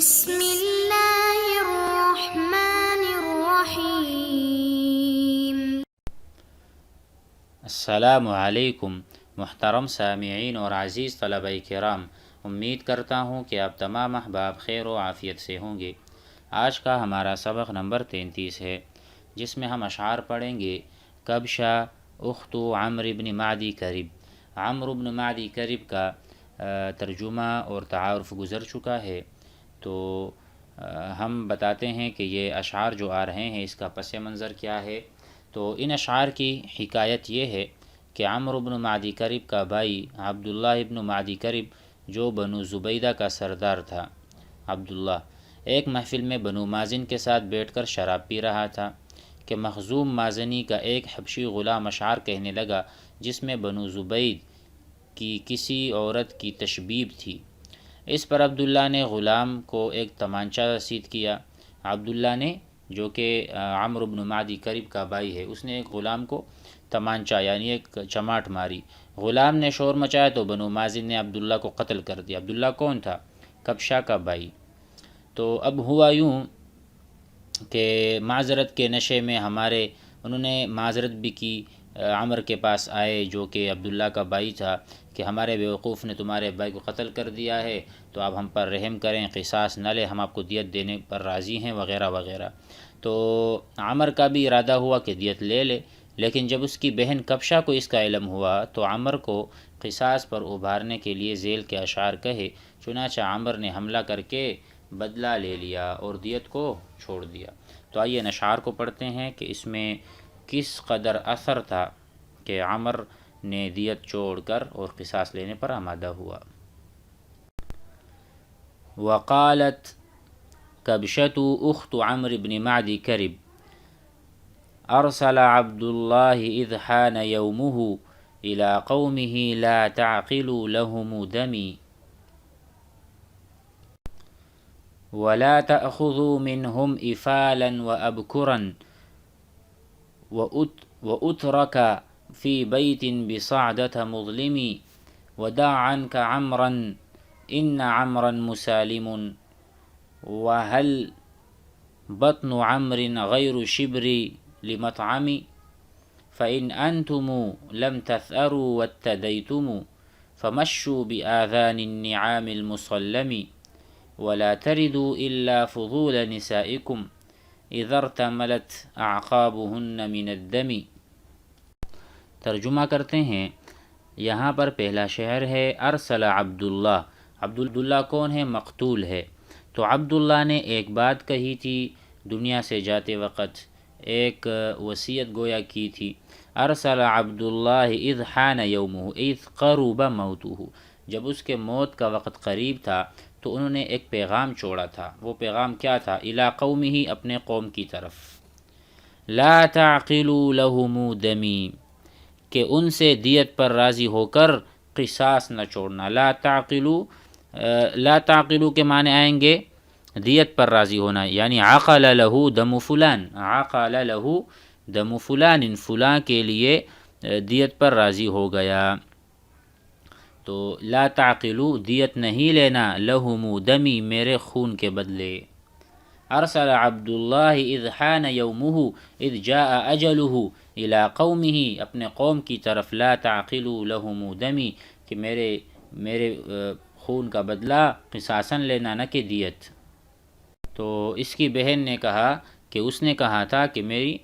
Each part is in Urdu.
بسم اللہ الرحمن الرحیم۔ السلام علیکم محترم سامعین اور عزیز طلبہ کرام، امید کرتا ہوں کہ آپ تمام احباب خیر و عافیت سے ہوں گے۔ آج کا ہمارا سبق نمبر 33 ہے، جس میں ہم اشعار پڑھیں گے۔ کبشہ اخت عمرو بن معدی کرب۔ عمرو بن معدی کرب کا ترجمہ اور تعارف گزر چکا ہے، تو ہم بتاتے ہیں کہ یہ اشعار جو آ رہے ہیں اس کا پس منظر کیا ہے۔ تو ان اشعار کی حکایت یہ ہے کہ عمرو بن معدی کرب کا بھائی عبداللہ ابن معدی کرب، جو بنو زبیدہ کا سردار تھا عبداللہ، ایک محفل میں بنو مازن کے ساتھ بیٹھ کر شراب پی رہا تھا کہ مخزوم مازنی کا ایک حبشی غلام اشعار کہنے لگا جس میں بنو زبید کی کسی عورت کی تشبیب تھی۔ اس پر عبداللہ نے غلام کو ایک تمانچہ رسید کیا۔ عبداللہ نے، جو کہ عمرو بن معدی کرب کا بھائی ہے، اس نے ایک غلام کو تمانچہ یعنی ایک چماٹ ماری۔ غلام نے شور مچایا تو بنو مازن نے عبداللہ کو قتل کر دیا۔ عبداللہ کون تھا؟ کبشہ کا بھائی۔ تو اب ہوا یوں کہ معذرت کے نشے میں انہوں نے معذرت بھی کی، عمر کے پاس آئے جو کہ عبداللہ کا بھائی تھا، کہ ہمارے بیوقوف نے تمہارے بھائی کو قتل کر دیا ہے، تو آپ ہم پر رحم کریں، قصاص نہ لیں، ہم آپ کو دیت دینے پر راضی ہیں وغیرہ وغیرہ۔ تو عمر کا بھی ارادہ ہوا کہ دیت لے لے، لیکن جب اس کی بہن کبشہ کو اس کا علم ہوا تو عمر کو قصاص پر ابھارنے کے لیے ذیل کے اشعار کہے۔ چنانچہ عمر نے حملہ کر کے بدلہ لے لیا اور دیت کو چھوڑ دیا۔ تو آئیے اشعار کو پڑھتے ہیں کہ اس میں کس قدر اثر تھا کہ عمر نے دیت چھوڑ کر اور قصاص لینے پر آمادہ ہوا۔ وقالت کبشۃ اخت عمرو بن معدی کرب ارسل عبد الله اذ حان يومه الى قومه لا تعقلوا لهم دمي ولا تأخذوا منهم إفالا وأبكرا وأترك في بيت بصعدة مظلم ودع عنك عمرا إن عمرا مسالم وهل بطن عمرو غير شبر لمطعم فإن أنتم لم تثأروا واتديتم فمشوا بآذان النعام المصلم ولا تردوا إلا فضول نسائكم إذا ارتملت أعقابهن من الدم۔ ترجمہ کرتے ہیں۔ یہاں پر پہلا شعر ہے ارسل عبداللہ۔ عبداللہ کون ہے؟ مقتول ہے۔ تو عبداللہ نے ایک بات کہی تھی دنیا سے جاتے وقت، ایک وصیت گویا کی تھی۔ ارسل عبداللہ اذ حان یومہ اذ قرب موتہ، جب اس کے موت کا وقت قریب تھا تو انہوں نے ایک پیغام چھوڑا تھا۔ وہ پیغام کیا تھا؟ الی قومہ، اپنے قوم کی طرف۔ لا تعقلوا لہم دمی، کہ ان سے دیت پر راضی ہو کر قصاص نہ چھوڑنا۔ لا تعقلوا کے معنی آئیں گے دیت پر راضی ہونا، یعنی عقل لہ دم فلان، عقل لہ دم فلان، فلاں کے لیے دیت پر راضی ہو گیا۔ تو لا تعقلوا، دیت نہیں لینا، لہم دمی، میرے خون کے بدلے۔ ارسل عبداللہ اذ حان یومہ اذ جاء اجلہ الی قومہ، اپنے قوم کی طرف۔ لا تعقلوا لہم دمی، کہ میرے خون کا بدلہ قصاصاً لینا، نہ کہ دیت۔ تو اس کی بہن نے کہا کہ اس نے کہا تھا کہ میری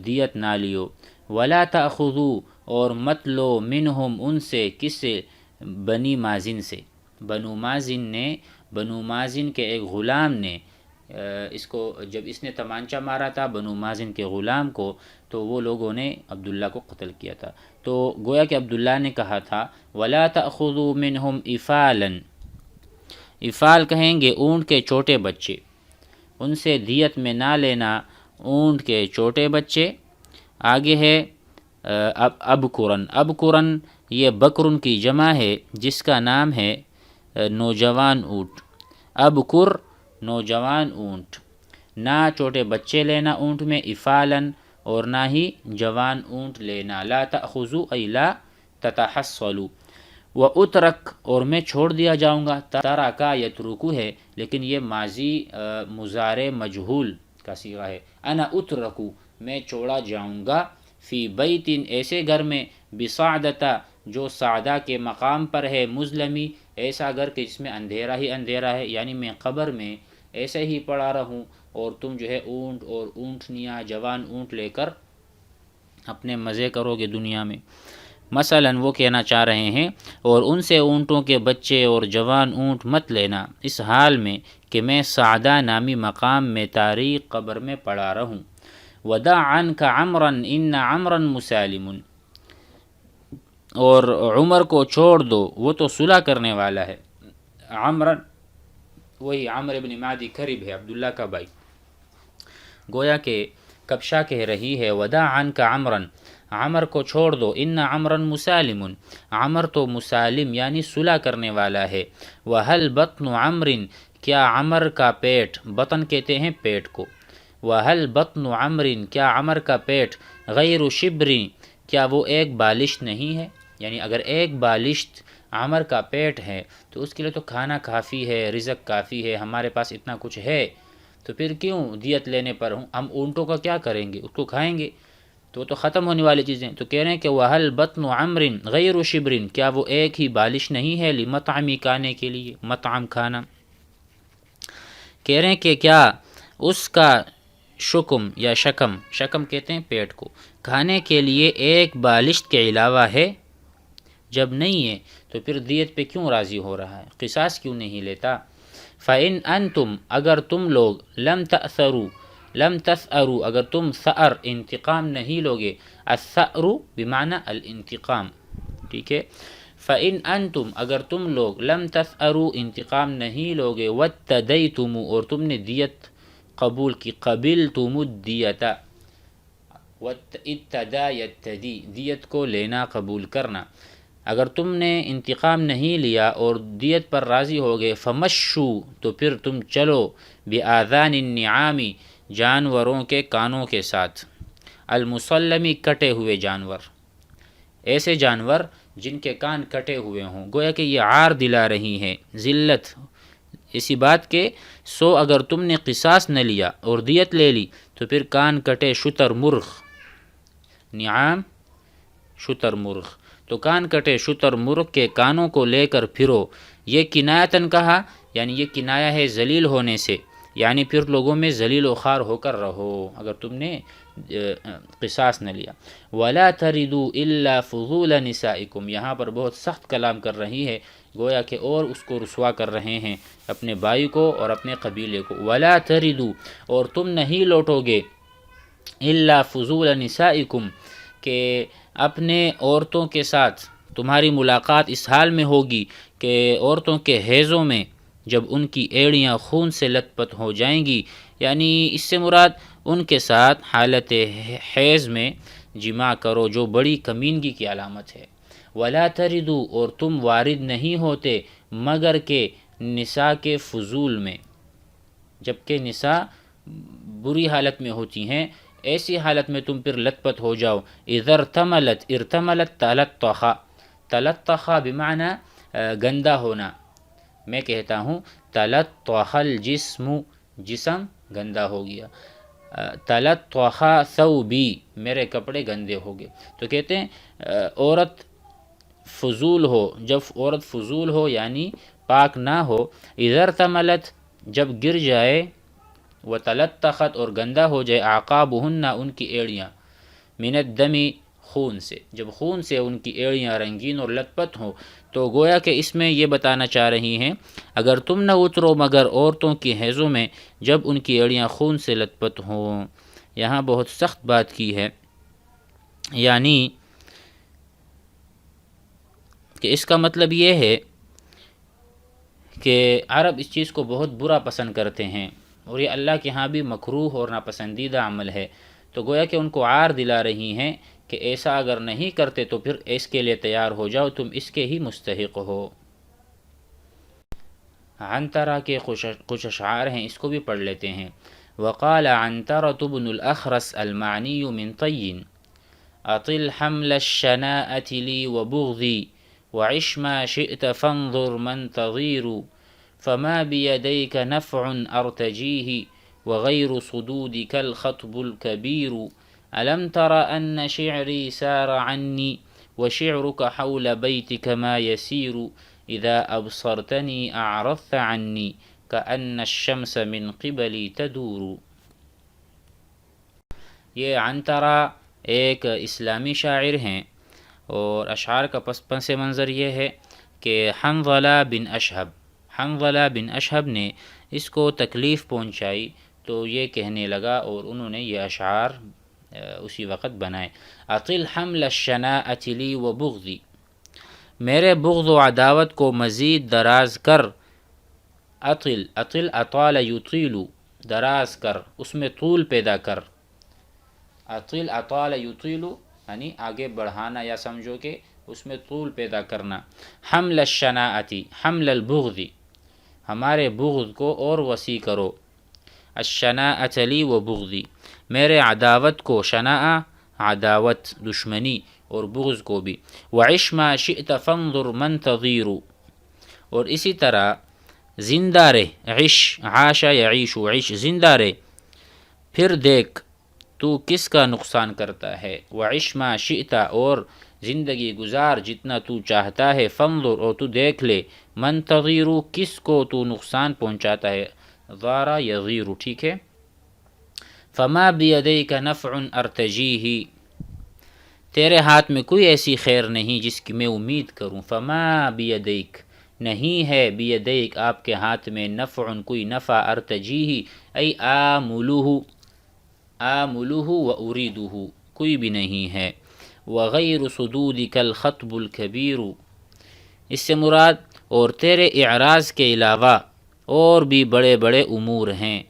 دیت نہ لیو۔ ولا تأخذوا، اور مت لو، منہم، ان سے، کس سے؟ بنی مازن سے۔ بنو مازن کے ایک غلام نے اس کو، جب اس نے تمانچہ مارا تھا بنو مازن کے غلام کو، تو وہ لوگوں نے عبداللہ کو قتل کیا تھا۔ تو گویا کہ عبداللہ نے کہا تھا ولا تأخذوا منہم افالا، افال کہیں گے اونٹ کے چھوٹے بچے، ان سے دیت میں نہ لینا اونٹ کے چھوٹے بچے۔ آگے ہے ابکرن۔ ابکرن یہ بکرن کی جمع ہے جس کا نام ہے نوجوان اونٹ۔ ابکر نوجوان اونٹ، نہ چھوٹے بچے لینا اونٹ میں، افالن، اور نہ ہی جوان اونٹ لینا۔ لا تأخذوا ای لا تتحصلوا۔ وَأُتْرَک اور میں چھوڑ دیا جاؤں گا. ترکا یترکو ہے لیکن یہ ماضی مضارع مجہول کا صیغہ ہے. انا اترکو میں چھوڑا جاؤں گا. فی بیت ایسے گھر میں بصعدہ جو صعدہ کے مقام پر ہے. مظلمی ایسا گھر کہ جس میں اندھیرا ہی اندھیرا ہے، یعنی میں قبر میں ایسے ہی پڑا رہوں اور تم جو ہے اونٹ اور اونٹنیاں جوان اونٹ لے کر اپنے مزے کرو گے دنیا میں. مثلا وہ کہنا چاہ رہے ہیں اور ان سے اونٹوں کے بچے اور جوان اونٹ مت لینا اس حال میں کہ میں صعدہ نامی مقام میں تاریک قبر میں پڑا رہوں. ودع عنک عمرا ان عمرا مسالم اور عمر کو چھوڑ دو وہ تو صلح کرنے والا ہے. عمرا وہی عمرو بن معدی کرب ہے، عبداللہ کا بھائی. گویا کہ کبشا کہہ رہی ہے ودع عنک عمرا عمر کو چھوڑ دو. ان عمرا مسالم عمر تو مسالم یعنی صلح کرنے والا ہے. وہل بطن عمر کیا عمر کا پیٹ، بطن کہتے ہیں پیٹ کو. وہل بطن عمر کیا عمر کا پیٹ غیر شبر کیا وہ ایک بالشت نہیں ہے. یعنی اگر ایک بالشت عمر کا پیٹ ہے تو اس کے لیے تو کھانا کافی ہے، رزق کافی ہے. ہمارے پاس اتنا کچھ ہے تو پھر کیوں دیت لینے پر ہم اونٹوں کا کیا کریں گے، اس کو کھائیں گے تو وہ تو ختم ہونے والی چیزیں. تو کہہ رہے ہیں کہ وہل بطن عمر غیر شبر کیا وہ ایک ہی بالش نہیں ہے لمطعمی کھانے کے لیے، مطعم کھانا. کہہ رہے ہیں کہ کیا اس کا شکم یا شکم، شکم کہتے ہیں پیٹ کو، کھانے کے لیے ایک بالشت کے علاوہ ہے. جب نہیں ہے تو پھر دیت پہ کیوں راضی ہو رہا ہے، قصاص کیوں نہیں لیتا. فَإِنْ أَنْتُمْ اگر تم لوگ لم تثأروا اگر تم ثأر انتقام نہیں لوگے، الثأر بمعنی الانتقام، ٹھیک ہے. فَإِنْ أَنْتُمْ اگر تم لوگ لم تثأروا انتقام نہیں لوگے، وَاتَّدَيْتُمُ اور تم نے دیت قبول کی، قبلتم الدیت، اتدا یتدی دیت کو لینا قبول کرنا. اگر تم نے انتقام نہیں لیا اور دیت پر راضی ہو گئے، فمشو تو پھر تم چلو، بآذان النعام جانوروں کے کانوں کے ساتھ، المسلمی کٹے ہوئے جانور، ایسے جانور جن کے کان کٹے ہوئے ہوں. گویا کہ یہ عار دلا رہی ہیں، ذلت اسی بات کے. سو اگر تم نے قصاص نہ لیا اور دیت لے لی تو پھر کان کٹے شتر مرغ، نعام شتر مرغ، تو کان کٹے شتر مرغ کے کانوں کو لے کر پھرو. یہ کنایتاً کہا یعنی یہ کنایا ہے ذلیل ہونے سے، یعنی پھر لوگوں میں ذلیل و خوار ہو کر رہو اگر تم نے قصاص نہ لیا. وَلَا تَرِدُوا إِلَّا فُضُولَ نِسَائِكُمْ یہاں پر بہت سخت کلام کر رہی ہے، گویا کہ اور اس کو رسوا کر رہے ہیں اپنے بھائی کو اور اپنے قبیلے کو. وَلَا تَرِدُوا اور تم نہیں لوٹو گے، إِلَّا فُضُولَ نِسَائِكُمْ کہ اپنے عورتوں کے ساتھ تمہاری ملاقات اس حال میں ہوگی کہ عورتوں کے حیضوں میں جب ان کی ایڑیاں خون سے لت پت ہو جائیں گی، یعنی اس سے مراد ان کے ساتھ حالت حیض میں جماع کرو جو بڑی کمینگی کی علامت ہے. وَلَا تَرِدُوا اور تم وارد نہیں ہوتے مگر کہ نساء کے فضول میں، جبکہ نساء بری حالت میں ہوتی ہیں ایسی حالت میں تم پھر لت پت ہو جاؤ. اذا ارتملت تلطخ بمعنی گندا ہونا. میں کہتا ہوں تلطخ الجسم جسم گندا ہو گیا، تلطخ ثوبی میرے کپڑے گندے ہو گئے. تو کہتے ہیں عورت فضول ہو، جب عورت فضول ہو یعنی پاک نہ ہو. اذا ارتملت جب گر جائے، وتلطخت اور گندا ہو جائے، اعقابہن ان کی ایڑیاں، من الدم خون سے، جب خون سے ان کی ایڑیاں رنگین اور لت پت ہوں. تو گویا کہ اس میں یہ بتانا چاہ رہی ہیں اگر تم نہ اترو مگر عورتوں کی حیضوں میں جب ان کی ایڑیاں خون سے لت پت ہوں. یہاں بہت سخت بات کی ہے، یعنی کہ اس کا مطلب یہ ہے کہ عرب اس چیز کو بہت برا پسند کرتے ہیں اور یہ اللہ کے ہاں بھی مکروہ اور ناپسندیدہ عمل ہے. تو گویا کہ ان کو عار دلا رہی ہیں کہ ایسا اگر نہیں کرتے تو پھر اس کے لیے تیار ہو جاؤ، تم اس کے ہی مستحق ہو. عنترہ کے کچھ اشعار ہیں، اس کو بھی پڑھ لیتے ہیں. وقال عنترة بن الأخرس المعني من طين أطل حمل الشناءة لي وبغضي وعش ما شئت فانظر من تضير فما بيديك نفع أرتجيه وغير صدودك الخطب الكبير ألم تر أن شعري سار عني وشعرك حول بيتك ما يسير إذا أبصرتني أعرضت عني كأن الشمس من قبلي تدور. یہ عنترہ ایک اسلامی شاعر ہیں اور اشعار کا پس منظر یہ ہے کہ حنظلہ بن اشہب نے اس کو تکلیف پہنچائی تو یہ کہنے لگا اور انہوں نے یہ اشعار اسی وقت بنائے. اطل حمل الشناءۃ لی و بغضی، میرے بغض و عداوت کو مزید دراز کر. اطل اطال یطیل، دراز کر، اس میں طول پیدا کر. اطل اطال یطیل یعنی آگے بڑھانا، یا سمجھو کہ اس میں طول پیدا کرنا. حمل الشناءۃ، حمل البغض، ہمارے بغض کو اور وسیع کرو. الشناءۃ لی و بغضی، میرے عداوت کو، شناء عداوت دشمنی، اور بغض کو بھی. وعش ما شئت فانظر من تضیر، اور اسی طرح زندہ رہ. عش عاش یعیش، عش زندہ رہ، پھر دیکھ تو کس کا نقصان کرتا ہے. وعش ما شئت، اور زندگی گزار جتنا تو چاہتا ہے. فانظر، اور تو دیکھ لے. من تضیر، کس کو تو نقصان پہنچاتا ہے. ضار یضیر، ٹھیک ہے. فما بیدیک نفع ارتجیہ، تیرے ہاتھ میں کوئی ایسی خیر نہیں جس کی میں امید کروں. فما بیدیک، نہیں ہے، بیدیک آپ کے ہاتھ میں، نفع کوئی نفع، ارتجیہ ای آملہ و اریدہ کوئی بھی نہیں ہے. وغیر صدودک الخطب الکبیر، اس سے مراد اور تیرے اعراض کے علاوہ اور بھی بڑے بڑے امور ہیں.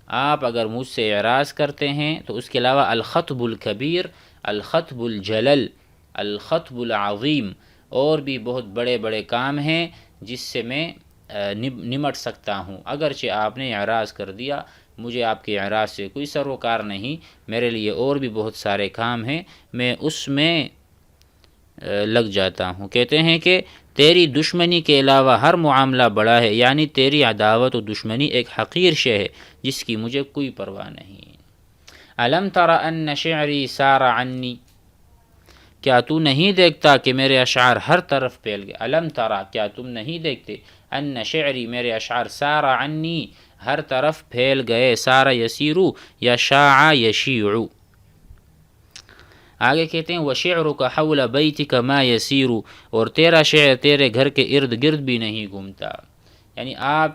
آپ اگر مجھ سے اعراض کرتے ہیں تو اس کے علاوہ الخطب الکبیر، الخطب الجلل، الخطب العظیم، اور بھی بہت بڑے بڑے کام ہیں جس سے میں نمٹ سکتا ہوں. اگرچہ آپ نے اعراض کر دیا، مجھے آپ کے اعراض سے کوئی سروکار نہیں، میرے لیے اور بھی بہت سارے کام ہیں، میں اس میں لگ جاتا ہوں. کہتے ہیں کہ تیری دشمنی کے علاوہ ہر معاملہ بڑا ہے، یعنی تیری عداوت و دشمنی ایک حقیر شے ہے جس کی مجھے کوئی پرواہ نہیں. الم تر ان شعری سار عنی، کیا تو نہیں دیکھتا کہ میرے اشعار ہر طرف پھیل گئے. الم ترا، کیا تم نہیں دیکھتے، ان شعری میرے اشعار سار عنی ہر طرف پھیل گئے. سارا یسیرو یا شاع یشیع. آگے کہتے ہیں وشعرک حول بیتک ما یسیر، اور تیرا شعر تیرے گھر کے ارد گرد بھی نہیں گھومتا. یعنی آپ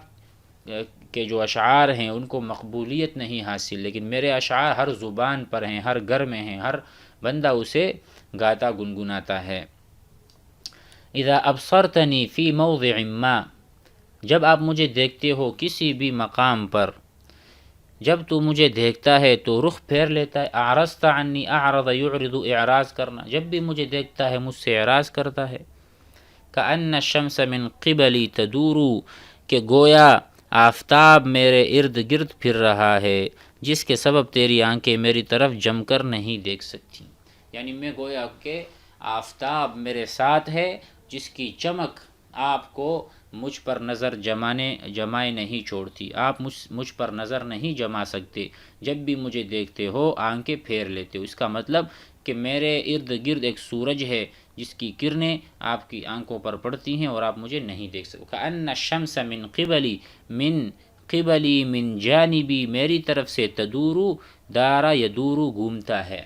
کے جو اشعار ہیں ان کو مقبولیت نہیں حاصل، لیکن میرے اشعار ہر زبان پر ہیں، ہر گھر میں ہیں، ہر بندہ اسے گاتا گنگناتا ہے. اذا ابصرتنی فی موضع ما، جب آپ مجھے دیکھتے ہو کسی بھی مقام پر، جب تو مجھے دیکھتا ہے تو رخ پھیر لیتا ہے. اعرضت عنی، اعرض یعرض، اعراض کرنا، جب بھی مجھے دیکھتا ہے مجھ سے اعراض کرتا ہے. کأن الشمس من قبلی تدور، کہ گویا آفتاب میرے ارد گرد پھر رہا ہے، جس کے سبب تیری آنکھیں میری طرف جم کر نہیں دیکھ سکتی. یعنی میں گویا کہ آفتاب میرے ساتھ ہے جس کی چمک آپ کو مجھ پر نظر جمائے نہیں چھوڑتی. آپ مجھ پر نظر نہیں جما سکتے، جب بھی مجھے دیکھتے ہو آنکھیں پھیر لیتے ہو. اس کا مطلب کہ میرے ارد گرد ایک سورج ہے جس کی کرنیں آپ کی آنکھوں پر پڑتی ہیں اور آپ مجھے نہیں دیکھ سکتے. کأن الشمس من قبلی من جانبی، میری طرف سے، تدور دارا یدور گھومتا ہے.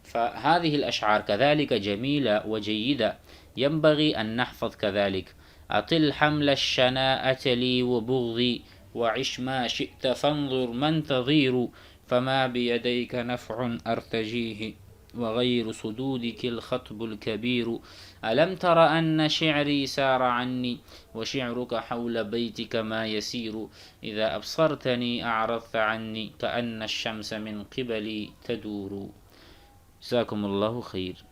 فهذه الاشعار كذلك جميلة وجيدة ينبغي ان نحفظ كذلك. اطل حمل الشناءة لي وبغضي وعش ما شئت فانظر من تضير فما بيديك نفع ارتجيه وغير صدودك الخطب الكبير. ألم تر أن شعري سار عني وشعرك حول بيتك ما يسير إذا أبصرتني أعرضت عني كأن الشمس من قبلي تدور. جزاكم الله خير.